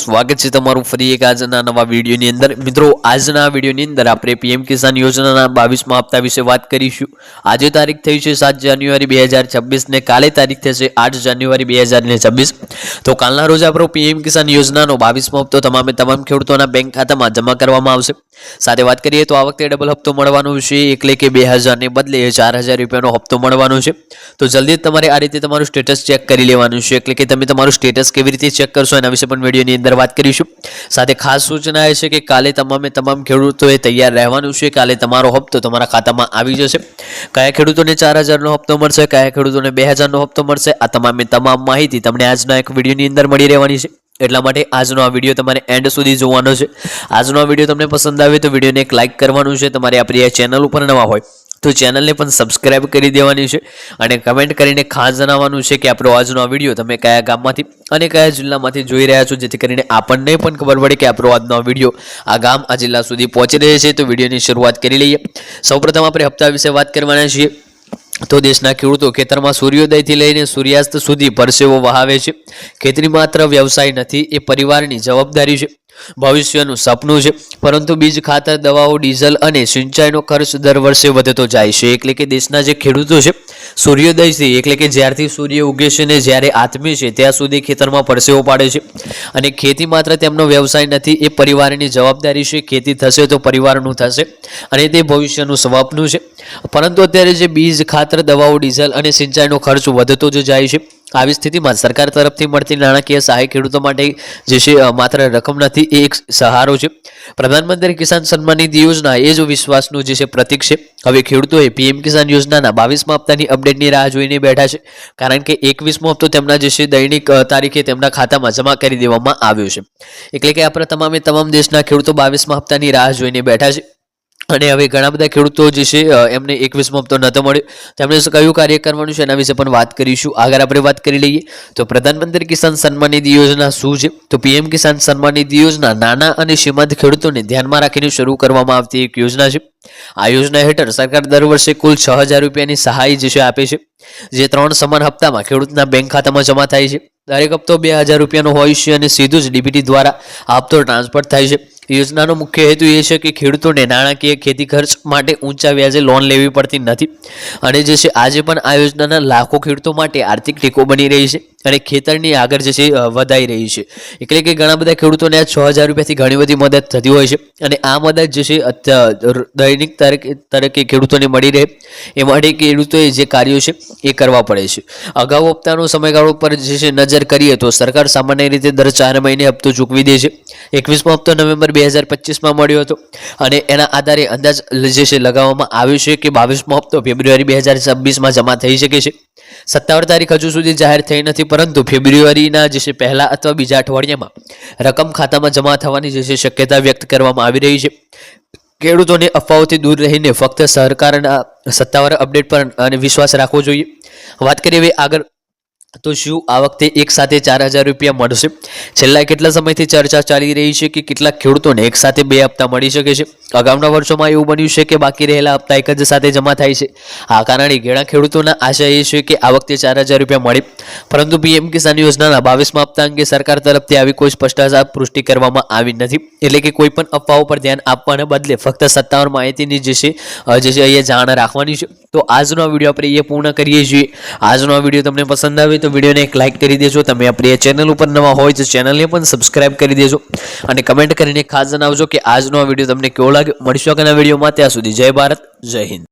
સ્વાગત છે તમારું ફરી એક આજના નવા વિડીયોની અંદર। મિત્રો આજના વિડીયોની અંદર આપણે પીએમ કિસાન યોજનાના 22મા હપ્તા વિશે વાત કરીશું। આજે તારીખ થઈ છે 7 જાન્યુઆરી 2026 ને કાલે તારીખ થશે 8 જાન્યુઆરી 2026। તો કાલના રોજ આપણો પીએમ કિસાન યોજનાનો 22મો હપ્તો તમામ ખેડૂતોના બેંક ખાતામાં જમા કરવામાં આવશે। સાથે વાત કરીએ તો આ વખતે ડબલ હપ્તો મળવાનો છે, એટલે કે 2000 ને બદલે 4000 રૂપિયાનો હપ્તો મળવાનો છે। તો જલ્દી જ તમારે આ રીતે તમારું સ્ટેટસ ચેક કરી લેવાનું છે, એટલે કે તમે તમારું સ્ટેટસ કેવી રીતે ચેક કરશો એના વિશે પણ વિડીયોની અંદર વાત કરીશું। સાથે ખાસ સૂચના એ છે કે કાલે તમામ ખેડૂતોએ તૈયાર રહેવાનું છે। કાલે તમારો હપ્તો તમારા ખાતામાં આવી જશે। કયા ખેડૂતોને 4000નો હપ્તો મળશે, કયા ખેડૂતોને 2000નો હપ્તો મળશે, આ તમામ માહિતી તમને આજના એક વિડીયોની અંદર મળી રહેવાની છે। એટલા માટે આજનો આ વિડીયો તમારે એન્ડ સુધી જોવાનો છે। આજનો આ વિડીયો તમને પસંદ આવે તો વિડીયોને એક લાઇક કરવાનું છે। તમારે આપણી આ ચેનલ ઉપર નવા હોય તો ચેનલને પણ સબસ્ક્રાઇબ કરી દેવાની છે અને કમેન્ટ કરીને ખાસ જણાવવાનું છે કે આપણો આજનો આ વિડીયો તમે કયા ગામમાંથી અને કયા જિલ્લામાંથી જોઈ રહ્યા છો, જેથી કરીને આપણને પણ ખબર પડે કે આપણો આજનો આ વિડીયો આ ગામ આ જિલ્લા સુધી પહોંચી રહ્યો છે। તો વિડીયોની શરૂઆત કરી લઈએ। સૌપ્રથમ આપણે હપ્તા વિશે વાત કરવાના છીએ। તો દેશના ખેડૂતો ખેતરમાં સૂર્યોદયથી લઈને સૂર્યાસ્ત સુધી પરસેવો વહાવે છે। ખેતી માત્ર વ્યવસાય નથી, એ પરિવારની જવાબદારી છે, ભવિષ્યનું સપનું છે। પરંતુ બીજ ખાતર, દવાઓ, ડીઝલ અને સિંચાઈનો ખર્ચ દર વર્ષે વધતો જાય છે। એટલે કે દેશના જે ખેડૂતો છે સૂર્યોદયથી, એટલે કે જ્યારથી સૂર્ય ઉગે છે ને જ્યારે આથમે છે ત્યાં સુધી ખેતરમાં પરસેવો પાડે છે। અને ખેતી માત્ર તેમનો વ્યવસાય નથી, એ પરિવારની જવાબદારી છે। ખેતી થશે તો પરિવારનું થશે અને તે ભવિષ્યનું સપનું છે। પરંતુ અત્યારે જે બીજ ખાતર, દવાઓ, ડીઝલ અને સિંચાઈનો ખર્ચ વધતો જ જાય છે। આવી સ્થિતિમાં સરકાર તરફથી મળતી નાણાકીય સહાય ખેડૂતો માટે જે છે માત્ર રકમ નથી, એ એક સહારો છે। પ્રધાનમંત્રી કિસાન સન્માન નિધિ યોજના એ જ વિશ્વાસનું જે છે પ્રતીક છે। હવે ખેડૂતોએ પીએમ કિસાન યોજનાના 22મા હપ્તાની અપડેટની રાહ જોઈને બેઠા છે, કારણ કે 21મો હપ્તો તેમના જે છે દૈનિક તારીખે તેમના ખાતામાં જમા કરી દેવામાં આવ્યો છે। એટલે કે આપણા તમામ દેશના ખેડૂતો 22મા હપ્તાની રાહ જોઈને બેઠા છે। અને હવે ઘણા બધા ખેડૂતો જે છે એમને 21મો હપ્તો નહોતો મળ્યો, તેમણે કયું કાર્ય કરવાનું છે એના વિશે પણ વાત કરીશું। આગળ આપણે વાત કરી લઈએ તો પ્રધાનમંત્રી કિસાન સન્માન નિધિ યોજના શું છે? તો પીએમ કિસાન સન્માન નિધિ યોજના નાના અને સીમાંત ખેડૂતોને ધ્યાનમાં રાખીને શરૂ કરવામાં આવતી એક યોજના છે। આ યોજના હેઠળ સરકાર દર વર્ષે કુલ 6000 રૂપિયાની સહાય જે છે આપે છે, જે 3 સમાન હપ્તામાં ખેડૂતના બેંક ખાતામાં જમા થાય છે। દરેક હપ્તો 2000 રૂપિયાનો હોય છે અને સીધું જ ડીબીટી દ્વારા આ હપ્તો ટ્રાન્સફર થાય છે। યોજનાનો મુખ્ય હેતુ એ છે કે ખેડૂતોને નાણાકીય ખેતી ખર્ચ માટે ઊંચા વ્યાજે લોન લેવી પડતી નથી, અને જે છે આજે પણ આ યોજનાના લાખો ખેડૂતો માટે આર્થિક ટેકો બની રહી છે અને ખેતરની આગળ જે છે વધાઈ રહી છે। એટલે કે ઘણા બધા ખેડૂતોને આ 6000 રૂપિયાથી ઘણી બધી મદદ થતી હોય છે, અને આ મદદ જે છે દૈનિક તરીકે ખેડૂતોને મળી રહે એ માટે ખેડૂતોએ જે કાર્યો છે એ કરવા પડે છે। અગાઉ હપ્તાનો સમયગાળો પર જે છે નજર કરીએ તો સરકાર સામાન્ય રીતે દર 4 મહિને હપ્તો ચૂકવી દે છે। 21મો હપ્તો નવેમ્બર 2025માં મળ્યો હતો, અને એના આધારે અંદાજ જે છે લગાવવામાં આવ્યો છે કે 22મો હપ્તો ફેબ્રુઆરી 2026માં જમા થઈ શકે છે। સત્તાવાર તારીખ હજુ સુધી જાહેર થઈ નથી, પરંતુ ફેબ્રુઆરીના જે છે પહેલા અથવા બીજા અઠવાડિયામાં રકમ ખાતામાં જમા થવાની જે છે શક્યતા વ્યક્ત કરવામાં આવી રહી છે। ખેડૂતોને અફવાઓથી દૂર રહીને ફક્ત સરકારના સત્તાવાર અપડેટ પર અને વિશ્વાસ રાખવો જોઈએ। વાત કરીએ હવે આગળ તો શું આ વખતે એક સાથે 4000 રૂપિયા મળશે? છેલ્લા કેટલા સમયથી ચર્ચા ચાલી રહી છે કે કેટલાક ખેડૂતોને એક સાથે 2 હપ્તા મળી શકે છે। અગાઉના વર્ષોમાં એવું બન્યું છે કે બાકી રહેલા હપ્તા એક જ સાથે જમા થાય છે। આ કારણે ઘણા ખેડૂતોના આશા એ છે કે આ વખતે 4000 રૂપિયા મળે, પરંતુ પીએમ કિસાન યોજનાના 22મા હપ્તા અંગે સરકાર તરફથી આવી કોઈ સ્પષ્ટતા પુષ્ટિ કરવામાં આવી નથી। એટલે કે કોઈ પણ અફવાઓ પર ધ્યાન આપવાને બદલે ફક્ત સત્તાવાર માહિતીની જે છે અહીંયા જાણ રાખવાની છે। તો આજનો આ વિડીયો આપણે એ પૂર્ણ કરીએ છીએ। આજનો આ વિડીયો તમને પસંદ આવે તો વિડીયોને એક લાઇક કરી દેજો। તમે આપણી આ ચેનલ ઉપર નવા હોય તો ચેનલને પણ સબસ્ક્રાઇબ કરી દેજો, અને કમેન્ટ કરીને ખાસ જણાવજો કે આજનો આ વિડીયો તમને કેવો લાગ્યો। મળીશું આગળના વિડીયોમાં, ત્યાં સુધી જય ભારત, જય હિન્દ।